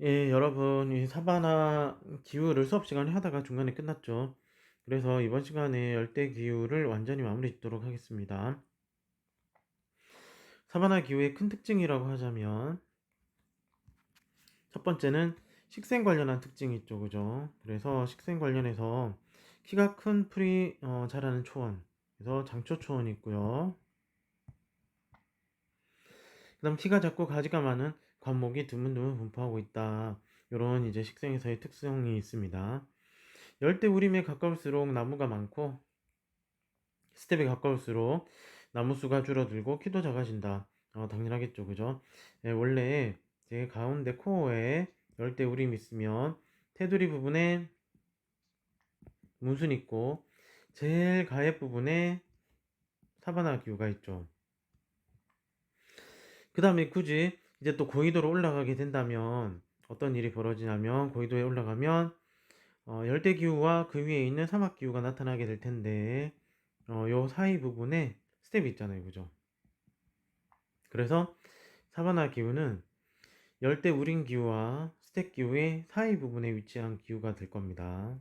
예, 여러분, 이 사바나 기후를 수업 시간에 하다가 중간에 끝났죠. 그래서 이번 시간에 열대 기후를 완전히 마무리 짓도록 하겠습니다. 사바나 기후의 큰 특징이라고 하자면, 첫 번째는 식생 관련한 특징이 있죠, 그죠? 그래서 식생 관련해서 키가 큰 풀이 자라는 초원, 그래서 장초 초원이 있고요. 그 다음 키가 작고 가지가 많은 관목이 드문드문 분포하고 있다. 이런 이제 식생에서의 특성이 있습니다. 열대 우림에 가까울수록 나무가 많고 스텝에 가까울수록 나무 수가 줄어들고 키도 작아진다. 당연하겠죠, 그죠? 예, 원래 제 가운데 코어에 열대 우림이 있으면 테두리 부분에 문순 있고 제일 가해 부분에 사바나 기후가 있죠. 그 다음에 굳이 이제 또 고緯도로 올라가게 된다면 어떤 일이 벌어지냐면 고緯도에 올라가면 열대 기후와 그 위에 있는 사막 기후가 나타나게 될 텐데 요 사이 부분에 스텝이 있잖아요, 그죠? 그래서 사바나 기후는 열대 우림 기후와 스텝 기후의 사이 부분에 위치한 기후가 될 겁니다.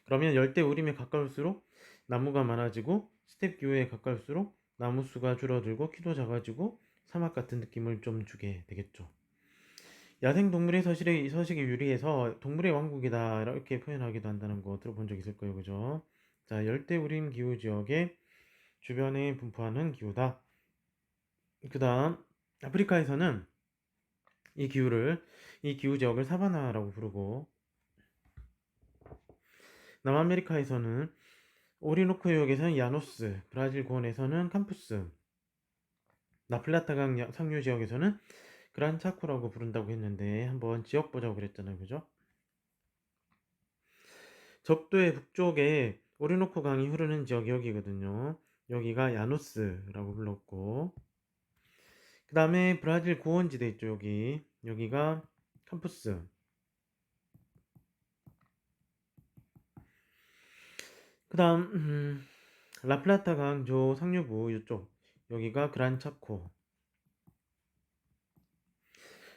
그러면 열대 우림에 가까울수록 나무가 많아지고 스텝 기후에 가까울수록 나무 수가 줄어들고 키도 작아지고 사막 같은 느낌을 좀 주게 되겠죠. 야생동물의 서식에 유리해서 동물의 왕국이다 이렇게 표현하기도 한다는 거 들어본 적 있을 거예요, 그죠? 자, 열대 우림 기후 지역의 주변에 분포하는 기후다. 그 다음 아프리카에서는 이 기후 지역을 사바나라고 부르고, 남아메리카에서는 오리노코 해역에서는 야노스, 브라질 고원에서는 캠푸스, 나플라타강 상류 지역에서는 그란 차코라고 부른다고 했는데 한번 지역 보자고 그랬잖아요, 그죠? 적도의 북쪽에 오리노코 강이 흐르는 지역이 여기거든요. 여기가 야노스라고 불렀고, 그 다음에 브라질 고원지대 있죠, 여기가 캠푸스. 그 다음 라플라타 강저 상류부 이쪽, 여기가 그란 차코.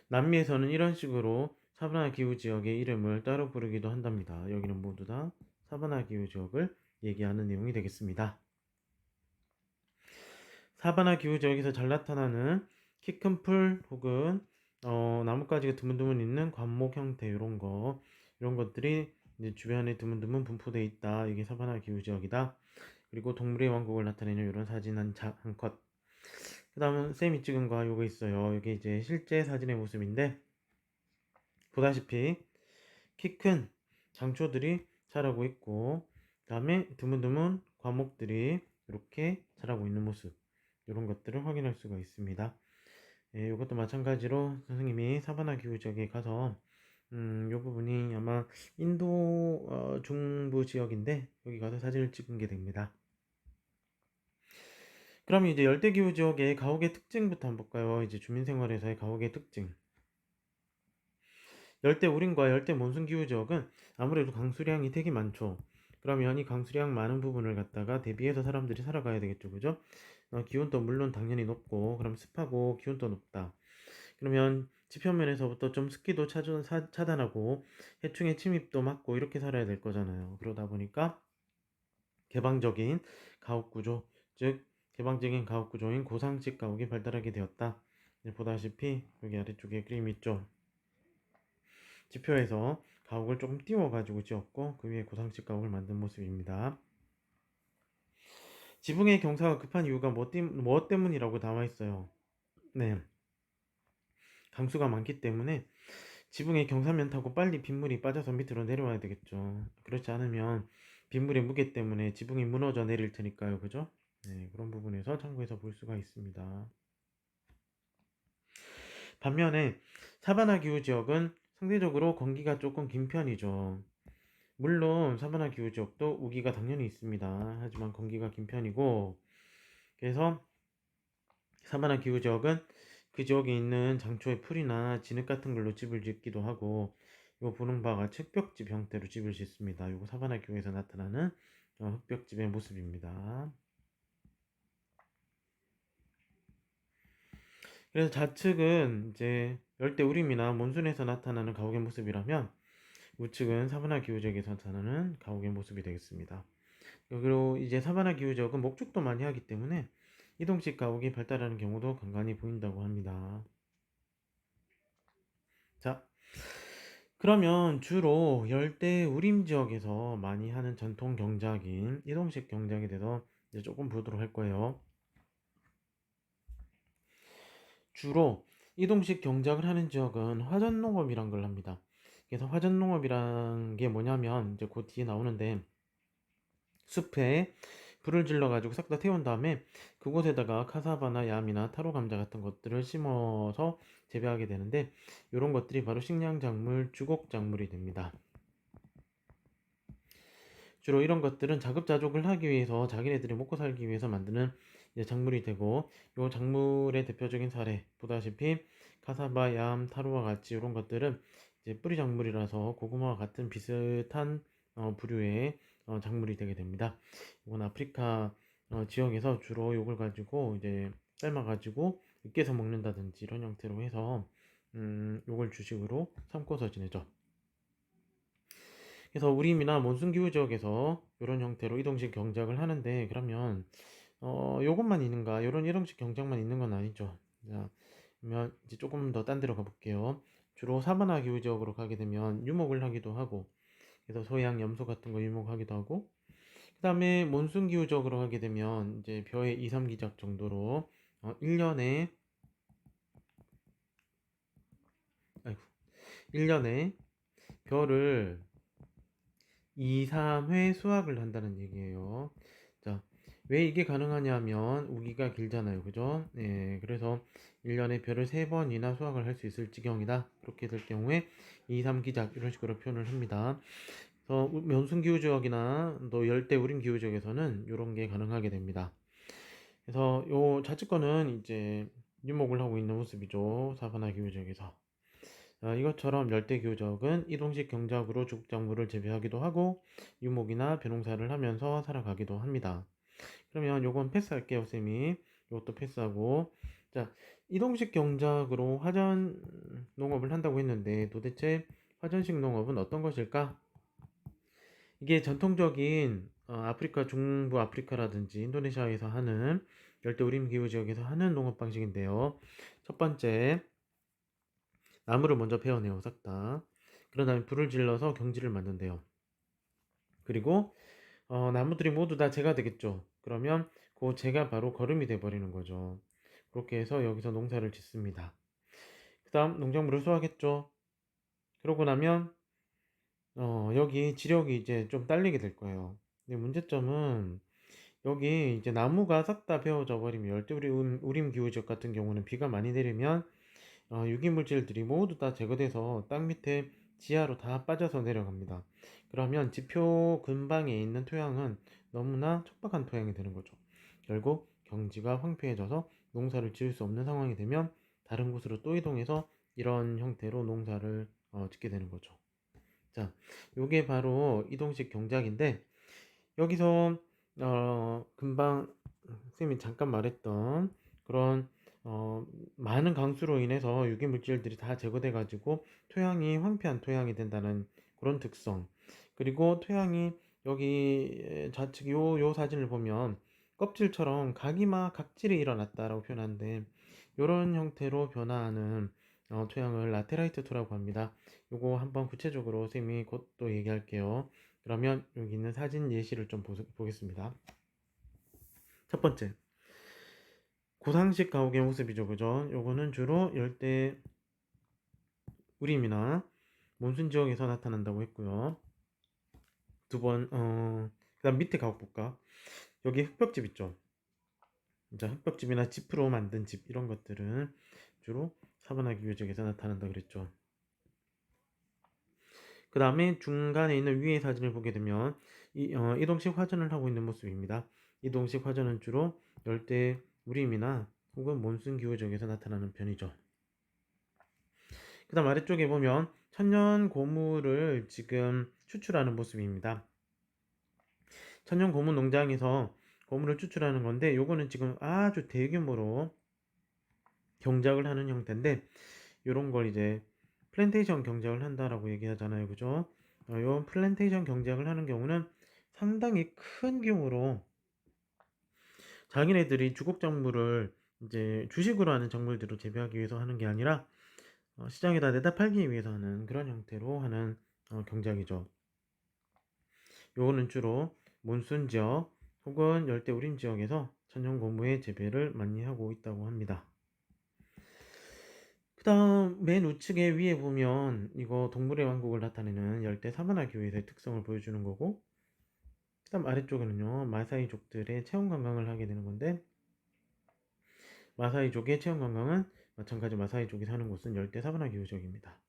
남미에서는 이런 식으로 사바나 기후 지역의 이름을 따로 부르기도 한답니다. 여기는 모두 다 사바나 기후 지역을 얘기하는 내용이 되겠습니다. 사바나 기후 지역에서 잘 나타나는 키 큰 풀 혹은 나뭇가지가 드문드문 있는 관목 형태 이런 것들이 이제 주변에 드문드문 분포되어 있다. 이게 사바나 기후 지역이다. 그리고 동물의 왕국을 나타내는 이런 사진 한 컷. 그 다음은 쌤이 찍은 거 요거 있어요. 이게 이제 실제 사진의 모습인데, 보다시피 키 큰 장초들이 자라고 있고, 그 다음에 드문드문 과목들이 이렇게 자라고 있는 모습, 이런 것들을 확인할 수가 있습니다. 예, 이것도 마찬가지로 선생님이 사바나 기후 지역에 가서 이 부분이 아마 인도 중부 지역인데 여기 가서 사진을 찍은 게 됩니다. 그럼 이제 열대기후 지역의 가옥의 특징부터 한번 볼까요? 이제 주민생활에서의 가옥의 특징. 열대 우림과 열대 몬순기후 지역은 아무래도 강수량이 되게 많죠. 그러면 이 강수량 많은 부분을 갖다가 대비해서 사람들이 살아가야 되겠죠, 그죠? 기온도 물론 당연히 높고, 그럼 습하고 기온도 높다. 그러면 지표면에서부터 좀 습기도 차단하고 해충의 침입도 막고 이렇게 살아야 될 거잖아요. 그러다 보니까 개방적인 가옥 구조, 즉 개방적인 가옥 구조인 고상식 가옥이 발달하게 되었다. 보다시피 여기 아래쪽에 그림 있죠. 지표에서 가옥을 조금 띄워가지고 지었고 그 위에 고상식 가옥을 만든 모습입니다. 지붕의 경사가 급한 이유가 뭐 때문이라고 나와 있어요. 네, 강수가 많기 때문에 지붕의 경사면 타고 빨리 빗물이 빠져서 밑으로 내려와야 되겠죠. 그렇지 않으면 빗물의 무게 때문에 지붕이 무너져 내릴 테니까요, 그죠? 네, 그런 부분에서 참고해서 볼 수가 있습니다. 반면에 사바나 기후 지역은 상대적으로 건기가 조금 긴 편이죠. 물론 사바나 기후 지역도 우기가 당연히 있습니다. 하지만 건기가 긴 편이고, 그래서 사바나 기후 지역은 그 지역에 있는 장초의 풀이나 진흙 같은 걸로 집을 짓기도 하고, 이거 보는 바가 흙벽집 형태로 집을 짓습니다. 이거 사바나 기후에서 나타나는 흙벽집의 모습입니다. 그래서 좌측은 이제 열대 우림이나 몬순에서 나타나는 가옥의 모습이라면 우측은 사바나 기후지역에서 나타나는 가옥의 모습이 되겠습니다. 그리고 이제 사바나 기후지역은 목축도 많이 하기 때문에 이동식 가옥이 발달하는 경우도 간간히 보인다고 합니다. 자, 그러면 주로 열대 우림 지역에서 많이 하는 전통 경작인 이동식 경작에 대해서 이제 조금 보도록 할 거예요. 주로 이동식 경작을 하는 지역은 화전농업이란 걸 합니다. 그래서 화전농업이란 게 뭐냐면 이제 그 뒤에 나오는데 숲에 불을 질러 가지고 싹 다 태운 다음에 그곳에다가 카사바나 얌이나 타로 감자 같은 것들을 심어서 재배하게 되는데 이런 것들이 바로 식량작물, 주곡작물이 됩니다. 주로 이런 것들은 자급자족을 하기 위해서 자기네들이 먹고 살기 위해서 만드는 이제 작물이 되고 이 작물의 대표적인 사례 보다시피 카사바, 얌, 타로와 같이 이런 것들은 이제 뿌리 작물이라서 고구마와 같은 비슷한 부류의 작물이 되게 됩니다. 이건 아프리카 지역에서 주로 이걸 가지고 이제 삶아 가지고 으깨서 먹는다든지 이런 형태로 해서 요걸 주식으로 삼고서 지내죠. 그래서 우림이나 몬순기후 지역에서 이런 형태로 이동식 경작을 하는데 그러면 요것만 있는가? 요런 이동식 경작만 있는 건 아니죠. 자, 그러면 이제 조금 더 딴 데로 가볼게요. 주로 사바나 기후 지역으로 가게 되면 유목을 하기도 하고 그래서 소양, 염소 같은 거 유목하기도 하고 그 다음에 몬순 기후 지역으로 가게 되면 이제 벼의 2, 3기작 정도로 1년에 아이고 1년에 벼를 2, 3회 수확을 한다는 얘기예요. 자, 왜 이게 가능하냐면 우기가 길잖아요. 그죠? 네, 그래서 1년에 벼를 3번이나 수확을 할 수 있을 지경이다. 그렇게 될 경우에 2, 3기작 이런 식으로 표현을 합니다. 그래서 면순기후지역이나 또 열대 우림기후지역에서는 이런 게 가능하게 됩니다. 그래서 요 좌측거는 이제 유목을 하고 있는 모습이죠. 사바나 기후지역에서. 이것처럼 열대기후지역은 이동식 경작으로 죽작물을 재배하기도 하고 유목이나 벼농사를 하면서 살아가기도 합니다. 그러면 요건 패스할게요, 쌤이. 요것도 패스하고. 자, 이동식 경작으로 화전 농업을 한다고 했는데 도대체 화전식 농업은 어떤 것일까? 이게 전통적인 아프리카, 중부 아프리카라든지 인도네시아에서 하는 열대우림 기후 지역에서 하는 농업 방식인데요. 첫 번째, 나무를 먼저 베어내요, 싹 다. 그런 다음에 불을 질러서 경지를 만든대요. 그리고 나무들이 모두 다 재가 되겠죠. 그러면 그 재가 바로 거름이 돼 버리는 거죠. 그렇게 해서 여기서 농사를 짓습니다. 그 다음 농작물을 수확했죠. 그러고 나면 여기 지력이 이제 좀 딸리게 될 거예요. 근데 문제점은 여기 이제 나무가 싹 다 베어져 버리면 우림 기후 지역 같은 경우는 비가 많이 내리면 유기물질들이 모두 다 제거돼서 땅 밑에 지하로 다 빠져서 내려갑니다. 그러면 지표 근방에 있는 토양은 너무나 척박한 토양이 되는 거죠. 결국 경지가 황폐해져서 농사를 지을 수 없는 상황이 되면 다른 곳으로 또 이동해서 이런 형태로 농사를 짓게 되는 거죠. 자, 요게 바로 이동식 경작인데 여기서 금방 쌤이 잠깐 말했던 그런 어, 많은 강수로 인해서 유기물질들이 다 제거돼 가지고 토양이 황폐한 토양이 된다는 그런 특성. 그리고 토양이 여기 좌측 요 사진을 보면 껍질처럼 각질이 일어났다라고 표현하는데 이런 형태로 변화하는 토양을 라테라이트 토라고 합니다. 요거 한번 구체적으로 쌤이 곧 또 얘기할게요. 그러면 여기 있는 사진 예시를 좀 보겠습니다. 첫 번째, 고상식 가옥의 모습이죠. 그죠? 요거는 주로 열대 우림이나 몬순 지역에서 나타난다고 했고요. 그 다음 밑에 가옥 볼까? 여기 흙벽집 있죠? 자, 흙벽집이나 지프로 만든 집, 이런 것들은 주로 사바나 기후 지역에서 나타난다 그랬죠. 그 다음에 중간에 있는 위의 사진을 보게 되면 이동식 화전을 하고 있는 모습입니다. 이동식 화전은 주로 열대 우림이나 혹은 몬순 기후 지역에서 나타나는 편이죠. 그 다음 아래쪽에 보면 천연 고무를 지금 추출하는 모습입니다. 천연 고무 농장에서 고무를 추출하는 건데 요거는 지금 아주 대규모로 경작을 하는 형태인데 요런 걸 이제 플랜테이션 경작을 한다라고 얘기하잖아요. 그죠? 요 플랜테이션 경작을 하는 경우는 상당히 큰 규모로 자기네들이 주곡작물을 이제 주식으로 하는 작물들을 재배하기 위해서 하는 게 아니라 시장에다 내다 팔기 위해서 하는 그런 형태로 하는 경작이죠. 요거는 주로 몬순 지역 혹은 열대 우림 지역에서 천연고무의 재배를 많이 하고 있다고 합니다. 그 다음 맨 우측에 위에 보면 이거 동물의 왕국을 나타내는 열대 사바나 기후에서의 특성을 보여주는 거고, 그 다음 아래쪽에는요 마사이족들의 체험관광을 하게 되는 건데, 마사이족의 체험관광은 마찬가지 마사이족이 사는 곳은 열대 사바나 기후 지역입니다.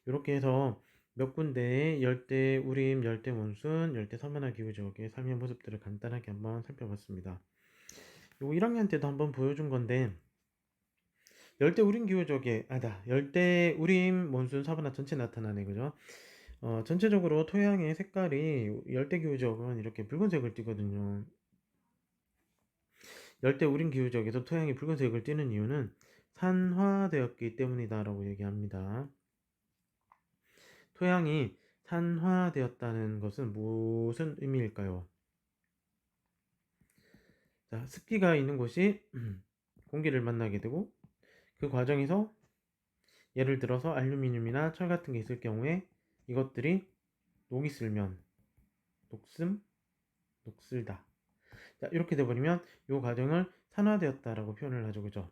이렇게 해서 몇 군데의 열대 우림, 열대 몬순, 열대 사바나 기후 지역의 삶의 모습들을 간단하게 한번 살펴봤습니다. 요거 1학년 때도 한번 보여준 건데, 열대 우림 기후 지역에 열대 우림 몬순 사바나 전체 나타나네. 그죠? 전체적으로 토양의 색깔이 열대 기후 지역은 이렇게 붉은색을 띠거든요. 열대 우림 기후 지역에서 토양이 붉은색을 띠는 이유는 산화되었기 때문이다라고 얘기합니다. 토양이 산화되었다는 것은 무슨 의미일까요? 자, 습기가 있는 곳이 공기를 만나게 되고, 그 과정에서 예를 들어서 알루미늄이나 철 같은 게 있을 경우에 이것들이 녹이 슬면 녹슴, 녹슬다. 자, 이렇게 돼버리면 이 과정을 산화되었다라고 표현을 하죠. 그죠?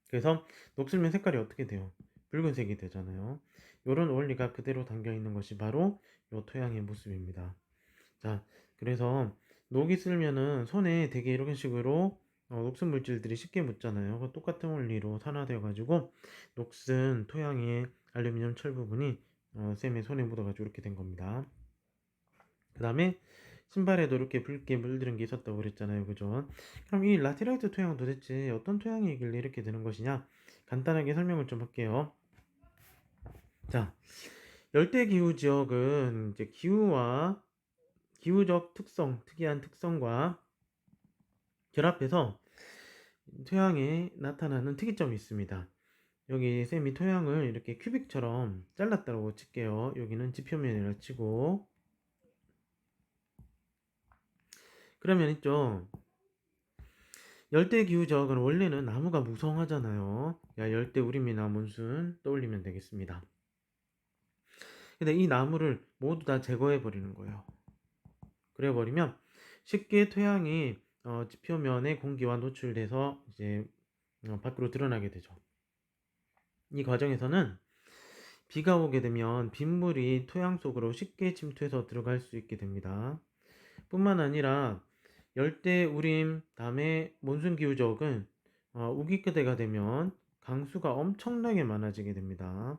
그래서 녹슬면 색깔이 어떻게 돼요? 붉은색이 되잖아요. 이런 원리가 그대로 담겨 있는 것이 바로 이 토양의 모습입니다. 자, 그래서 녹이 슬면은 손에 되게 이런 식으로 녹슨 물질들이 쉽게 묻잖아요. 그 똑같은 원리로 산화되어 가지고 녹슨 토양의 알루미늄 철 부분이 쌤의 손에 묻어가지고 이렇게 된 겁니다. 그 다음에 신발에도 이렇게 붉게 물들은 게 있었다고 그랬잖아요. 그죠? 그럼 이 라테라이트 토양은 도대체 어떤 토양이길래 이렇게 되는 것이냐? 간단하게 설명을 좀 할게요. 자, 열대 기후 지역은 이제 기후와 기후적 특성, 특이한 특성과 결합해서 토양에 나타나는 특이점이 있습니다. 여기 쌤이 토양을 이렇게 큐빅처럼 잘랐다고 칠게요. 여기는 지표면이라 치고, 그러면 있죠. 열대 기후 지역은 원래는 나무가 무성하잖아요. 열대 우림이나 몬순 떠올리면 되겠습니다. 근데 이 나무를 모두 다 제거해 버리는 거예요. 그래 버리면 쉽게 토양이 지표면에 공기와 노출돼서 이제 밖으로 드러나게 되죠. 이 과정에서는 비가 오게 되면 빗물이 토양 속으로 쉽게 침투해서 들어갈 수 있게 됩니다. 뿐만 아니라 열대 우림 다음에 몬순 기후 지역은 우기때가 되면 강수가 엄청나게 많아지게 됩니다.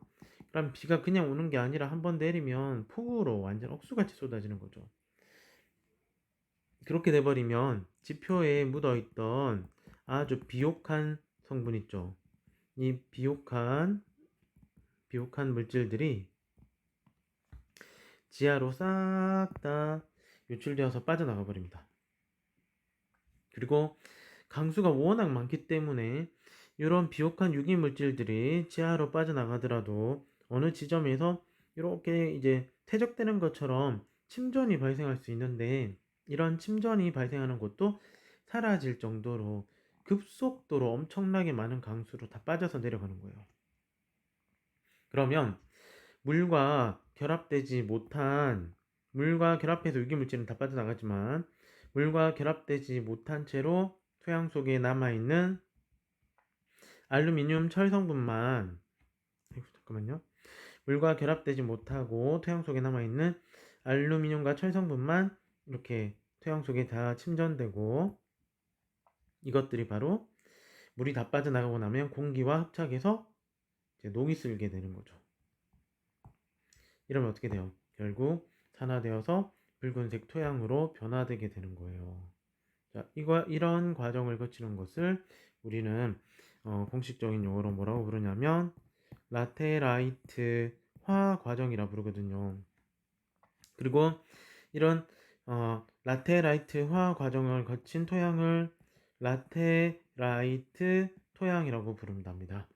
그럼 비가 그냥 오는 게 아니라 한번 내리면 폭우로 완전 억수같이 쏟아지는 거죠. 그렇게 돼버리면 지표에 묻어있던 아주 비옥한 성분 있죠. 이 비옥한 물질들이 지하로 싹 다 유출되어서 빠져나가 버립니다. 그리고 강수가 워낙 많기 때문에 이런 비옥한 유기물질들이 지하로 빠져나가더라도 어느 지점에서 이렇게 이제 퇴적되는 것처럼 침전이 발생할 수 있는데, 이런 침전이 발생하는 곳도 사라질 정도로 급속도로 엄청나게 많은 강수로 다 빠져서 내려가는 거예요. 그러면 물과 결합해서 유기물질은 다 빠져나가지만 물과 결합되지 못한 채로 토양 속에 남아있는 알루미늄 철 성분만, 잠깐만요. 물과 결합되지 못하고 토양 속에 남아있는 알루미늄과 철 성분만 이렇게 토양 속에 다 침전되고, 이것들이 바로 물이 다 빠져나가고 나면 공기와 흡착해서 이제 녹이 슬게 되는 거죠. 이러면 어떻게 돼요? 결국 산화되어서 붉은색 토양으로 변화되게 되는 거예요. 자, 이런 과정을 거치는 것을 우리는 공식적인 용어로 뭐라고 부르냐면 라테라이트 화 과정이라 부르거든요. 그리고 이런 라테라이트 화 과정을 거친 토양을 라테라이트 토양이라고 부른답니다.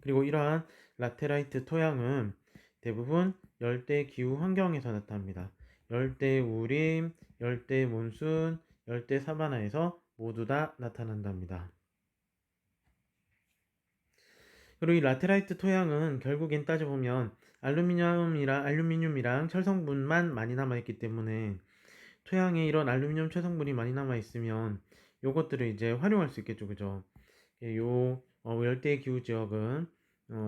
그리고 이러한 라테라이트 토양은 대부분 열대 기후 환경에서 나타납니다. 열대 우림, 열대 몬순, 열대 사바나에서 모두 다 나타난답니다. 그리고 이 라테라이트 토양은 결국엔 따져보면 알루미늄이랑 철성분만 많이 남아있기 때문에 토양에 이런 알루미늄 철성분이 많이 남아있으면 요것들을 이제 활용할 수 있겠죠. 그죠? 열대 기후 지역은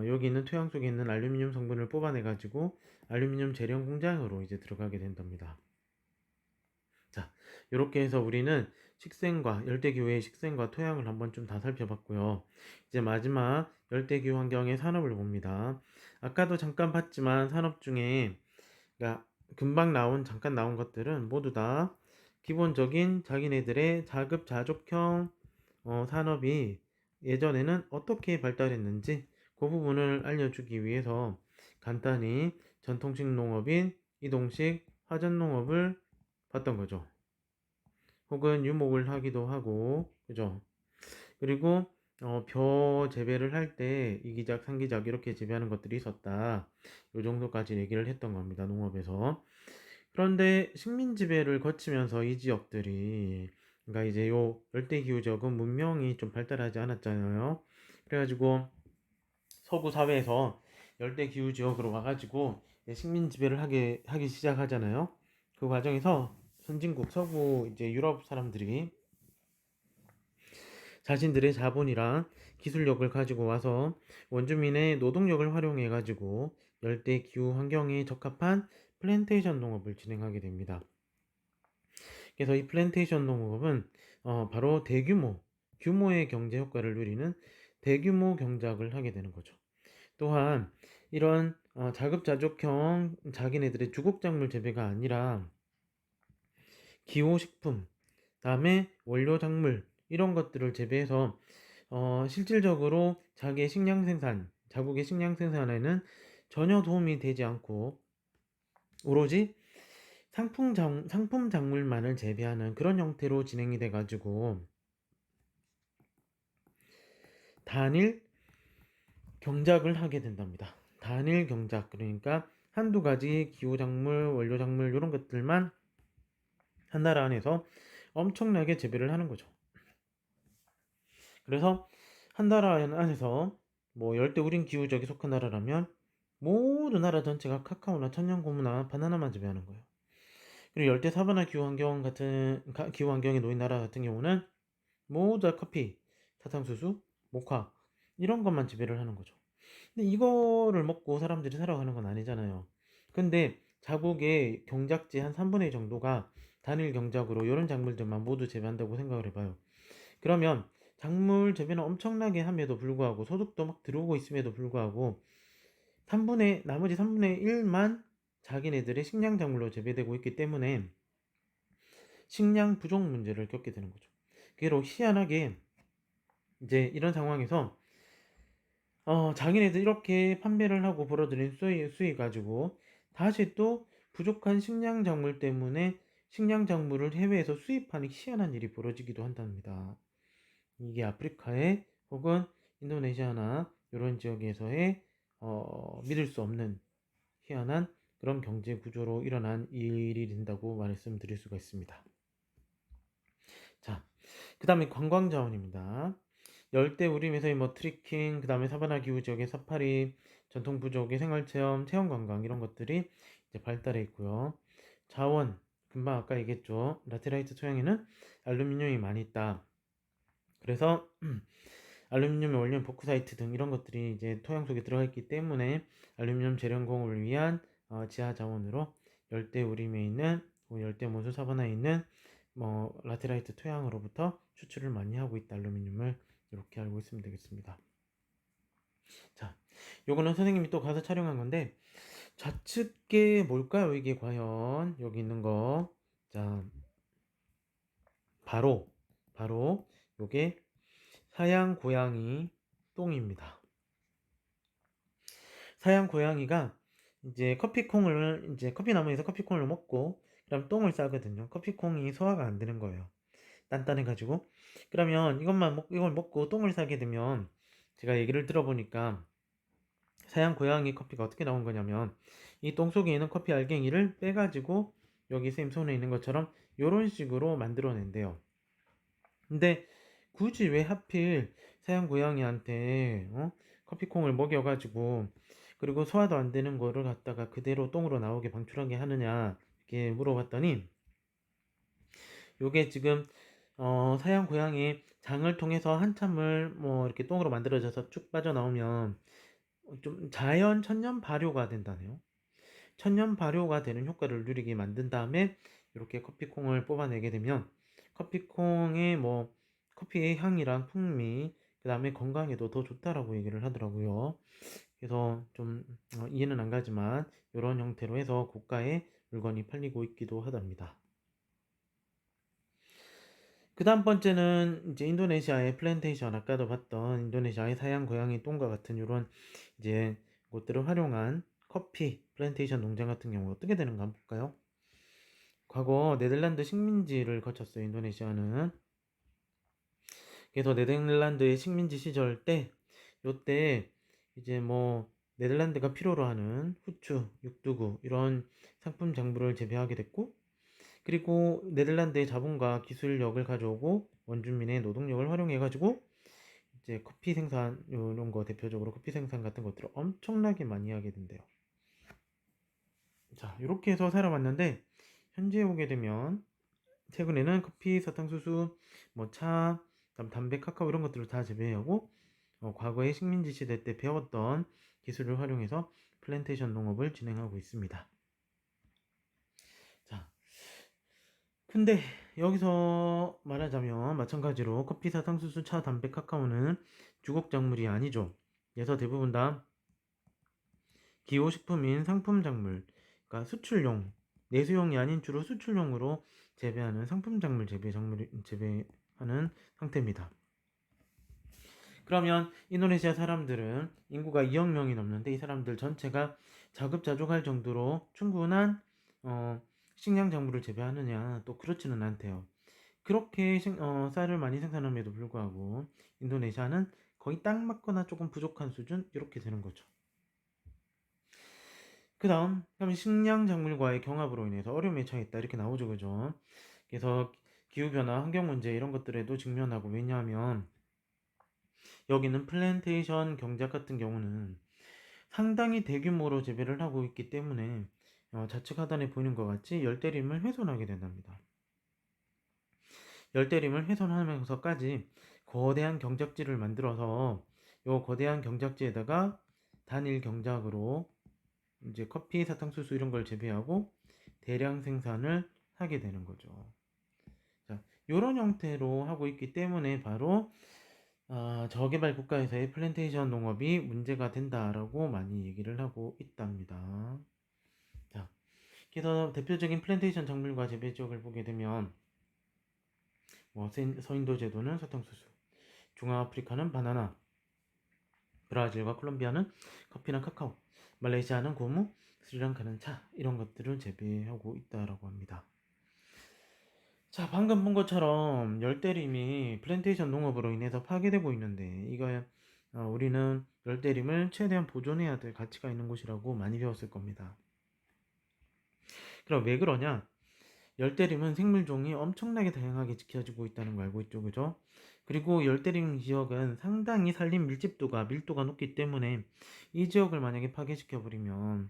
여기 있는 토양 속에 있는 알루미늄 성분을 뽑아내 가지고 알루미늄 재련 공장으로 이제 들어가게 된답니다. 자, 이렇게 해서 우리는 열대기후의 식생과 토양을 한번 좀 다 살펴봤고요. 이제 마지막 열대기후 환경의 산업을 봅니다. 아까도 잠깐 봤지만 산업 중에 그러니까 잠깐 나온 것들은 모두 다 기본적인 자기네들의 자급자족형 산업이 예전에는 어떻게 발달했는지 그 부분을 알려주기 위해서 간단히 전통식 농업인 이동식 화전농업을 봤던 거죠. 혹은 유목을 하기도 하고, 그죠? 그리고 벼 재배를 할 때 이기작, 상기작 이렇게 재배하는 것들이 있었다. 요 정도까지 얘기를 했던 겁니다. 농업에서. 그런데 식민 지배를 거치면서 이 지역들이 그러니까 이제 요 열대기후 지역은 문명이 좀 발달하지 않았잖아요. 그래가지고 서구 사회에서 열대기후 지역으로 와가지고 식민 지배를 하기 시작하잖아요. 그 과정에서 선진국 서구 이제 유럽 사람들이 자신들의 자본이랑 기술력을 가지고 와서 원주민의 노동력을 활용해 가지고 열대 기후 환경에 적합한 플랜테이션 농업을 진행하게 됩니다. 그래서 이 플랜테이션 농업은 바로 규모의 경제 효과를 누리는 대규모 경작을 하게 되는 거죠. 또한 이런 자급자족형 자기네들의 주곡작물 재배가 아니라 기호식품, 다음에 원료작물 이런 것들을 재배해서 실질적으로 자국의 식량 생산에는 전혀 도움이 되지 않고 오로지 상품 작물만을 재배하는 그런 형태로 진행이 돼 가지고 단일 경작을 하게 된답니다. 단일 경작 그러니까 한두 가지 기후 작물, 원료 작물 이런 것들만 한 나라 안에서 엄청나게 재배를 하는 거죠. 그래서 한 나라 안에서 뭐 열대우림 기후지역에 속한 나라라면 모든 나라 전체가 카카오나 천연고무나 바나나만 재배하는 거예요. 그리고 열대 사바나 기후 환경에 놓인 나라 같은 경우는 모두 다 커피, 사탕수수, 모카 이런 것만 재배를 하는 거죠. 근데 이거를 먹고 사람들이 살아가는 건 아니잖아요. 근데 자국의 경작지 한 3분의 1 정도가 단일 경작으로 이런 작물들만 모두 재배한다고 생각을 해봐요. 그러면 작물 재배는 엄청나게 함에도 불구하고 소득도 막 들어오고 있음에도 불구하고 나머지 3분의 1만 자기네들의 식량 작물로 재배되고 있기 때문에 식량 부족 문제를 겪게 되는 거죠. 그리고 희한하게 이제 이런 상황에서 자기네들 이렇게 판매를 하고 벌어들인 수익 가지고 다시 또 부족한 식량 작물 때문에 식량 작물을 해외에서 수입하는 희한한 일이 벌어지기도 한답니다. 이게 아프리카에 혹은 인도네시아나 이런 지역에서의 믿을 수 없는 희한한 그런 경제 구조로 일어난 일이 된다고 말씀드릴 수가 있습니다. 자, 그 다음에 관광 자원입니다. 열대 우림에서의 뭐 트리킹, 그 다음에 사바나 기후 지역의 사파리, 전통 부족의 생활체험, 체험 관광 이런 것들이 이제 발달해 있고요. 자원, 금방 아까 얘기했죠. 라테라이트 토양에는 알루미늄이 많이 있다. 그래서 알루미늄의 원료인 보크사이트 등 이런 것들이 이제 토양 속에 들어가 있기 때문에 알루미늄 재련 공업을 위한 지하 자원으로 열대 우림에 있는 열대 모수 사바나에 있는 뭐 라테라이트 토양으로부터 추출을 많이 하고 있다. 알루미늄을 이렇게 알고 있으면 되겠습니다. 자, 요거는 선생님이 또 가서 촬영한 건데 좌측에 뭘까요? 이게 과연 여기 있는 거. 자, 바로 요게 사양 고양이 똥입니다. 사양 고양이가 이제 커피나무에서 커피콩을 먹고 그럼 똥을 싸거든요. 커피콩이 소화가 안 되는 거예요. 단단해가지고. 그러면 이걸 먹고 똥을 싸게 되면, 제가 얘기를 들어보니까 사양 고양이 커피가 어떻게 나온 거냐면, 이 똥 속에 있는 커피 알갱이를 빼가지고 여기 쌤 손에 있는 것처럼 이런 식으로 만들어낸대요. 근데 굳이 왜 하필 사양 고양이한테 커피콩을 먹여가지고, 그리고 소화도 안 되는 거를 갖다가 그대로 똥으로 나오게 방출하게 하느냐 이렇게 물어봤더니, 요게 지금 사양 고양이 장을 통해서 한참을 뭐 이렇게 똥으로 만들어져서 쭉 빠져나오면 좀 자연 천연 발효가 된다네요. 천연 발효가 되는 효과를 누리게 만든 다음에 이렇게 커피콩을 뽑아내게 되면 커피콩의 뭐 커피의 향이랑 풍미, 그 다음에 건강에도 더 좋다라고 얘기를 하더라고요. 그래서 좀 이해는 안 가지만 이런 형태로 해서 고가의 물건이 팔리고 있기도 하답니다. 그 다음 번째는 이제 인도네시아의 플랜테이션, 아까도 봤던 인도네시아의 사양 고양이 똥과 같은 이런 이제 곳들을 활용한 커피 플랜테이션 농장 같은 경우 어떻게 되는가 한번 볼까요? 과거 네덜란드 식민지를 거쳤어요, 인도네시아는. 그래서 네덜란드의 식민지 시절 때, 요때 이제 뭐 네덜란드가 필요로 하는 후추, 육두구 이런 상품 작물을 재배하게 됐고, 그리고 네덜란드의 자본과 기술력을 가져오고 원주민의 노동력을 활용해가지고 이제 커피 생산 이런 거, 대표적으로 커피 생산 같은 것들을 엄청나게 많이 하게 된대요. 자, 이렇게 해서 살아왔는데 현재 오게 되면 최근에는 커피, 사탕수수, 뭐 차, 그다음 담배, 카카오 이런 것들을 다 재배하고 과거의 식민지 시대 때 배웠던 기술을 활용해서 플랜테이션 농업을 진행하고 있습니다. 자, 근데 여기서 말하자면 마찬가지로 커피, 사탕수수, 차, 담배, 카카오는 주곡 작물이 아니죠. 그래서 대부분 다 기호식품인 상품 작물, 그러니까 수출용, 내수용이 아닌 주로 수출용으로 재배하는 상품 작물 재배하는 상태입니다. 그러면 인도네시아 사람들은 인구가 2억 명이 넘는데 이 사람들 전체가 자급자족할 정도로 충분한 식량 작물을 재배하느냐, 또 그렇지는 않대요. 그렇게 쌀을 많이 생산함에도 불구하고 인도네시아는 거의 딱 맞거나 조금 부족한 수준, 이렇게 되는 거죠. 그 다음, 그럼 식량 작물과의 경합으로 인해서 어려움에 처했다 이렇게 나오죠, 그죠? 그래서 기후변화, 환경 문제 이런 것들에도 직면하고, 왜냐하면 여기는 플랜테이션 경작 같은 경우는 상당히 대규모로 재배를 하고 있기 때문에 좌측 하단에 보이는 것 같이 열대림을 훼손하게 된답니다. 열대림을 훼손하면서까지 거대한 경작지를 만들어서 이 거대한 경작지에다가 단일 경작으로 이제 커피, 사탕수수 이런 걸 재배하고 대량 생산을 하게 되는 거죠. 자, 이런 형태로 하고 있기 때문에 바로 저개발 국가에서의 플랜테이션 농업이 문제가 된다라고 많이 얘기를 하고 있답니다. 자, 그래서 대표적인 플랜테이션 작물과 재배 지역을 보게 되면 뭐 서인도 제도는 사탕수수, 중앙아프리카는 바나나, 브라질과 콜롬비아는 커피나 카카오, 말레이시아는 고무, 스리랑카는 차, 이런 것들을 재배하고 있다라고 합니다. 자, 방금 본 것처럼 열대림이 플랜테이션 농업으로 인해서 파괴되고 있는데, 이거 우리는 열대림을 최대한 보존해야 될 가치가 있는 곳이라고 많이 배웠을 겁니다. 그럼 왜 그러냐? 열대림은 생물종이 엄청나게 다양하게 지켜지고 있다는 거 알고 있죠, 그죠? 그리고 열대림 지역은 상당히 산림 밀도가 높기 때문에 이 지역을 만약에 파괴시켜버리면,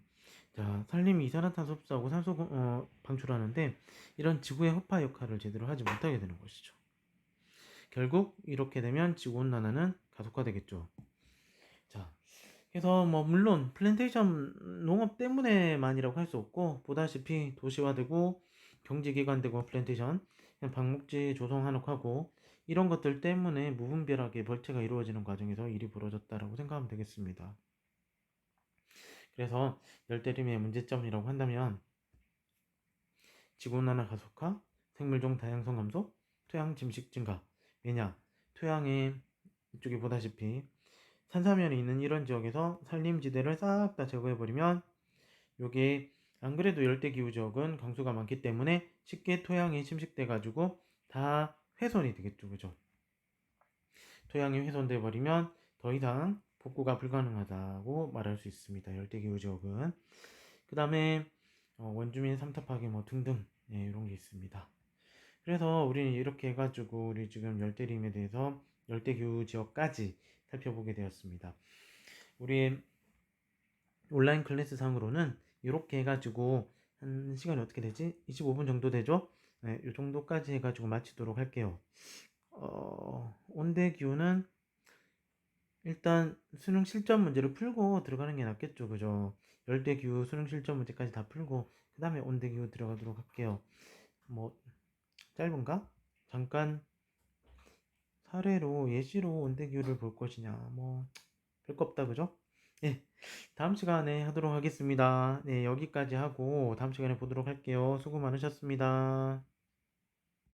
자, 산림이 이산화탄소 흡수하고 산소 방출하는데 이런 지구의 허파 역할을 제대로 하지 못하게 되는 것이죠. 결국 이렇게 되면 지구온난화는 가속화되겠죠. 자, 그래서 뭐 물론 플랜테이션 농업 때문에만이라고 할 수 없고, 보다시피 도시화되고 경제기관되고 플랜테이션 방목지 조성 한옥하고 이런 것들 때문에 무분별하게 벌채가 이루어지는 과정에서 일이 벌어졌다라고 생각하면 되겠습니다. 그래서 열대림의 문제점이라고 한다면 지구온난화 가속화, 생물종 다양성 감소, 토양 침식 증가. 왜냐? 토양에 이쪽에 보다시피 산사면이 있는 이런 지역에서 산림지대를 싹 다 제거해버리면, 요게 안 그래도 열대기후 지역은 강수가 많기 때문에 쉽게 토양이 침식돼 가지고 다 훼손이 되겠죠. 그죠? 토양이 훼손돼 버리면 더 이상 복구가 불가능하다고 말할 수 있습니다. 열대기후 지역은. 그 다음에 원주민 삼탑 파괴 뭐 등등 이런 게 있습니다. 그래서 우리는 이렇게 해가지고 우리 지금 열대림에 대해서 열대기후 지역까지 살펴보게 되었습니다. 우리 온라인 클래스 상으로는 이렇게 해가지고 한 시간이 어떻게 되지? 25분 정도 되죠? 네, 이 정도까지 해가지고 마치도록 할게요. 온대기후는 일단 수능 실전 문제를 풀고 들어가는 게 낫겠죠. 그죠? 열대기후 수능 실전 문제까지 다 풀고 그 다음에 온대기후 들어가도록 할게요. 뭐 짧은가? 잠깐 사례로 예시로 온대기후를 볼 것이냐 뭐 별거 없다. 그죠? 네, 다음 시간에 하도록 하겠습니다. 네, 여기까지 하고 다음 시간에 보도록 할게요. 수고 많으셨습니다.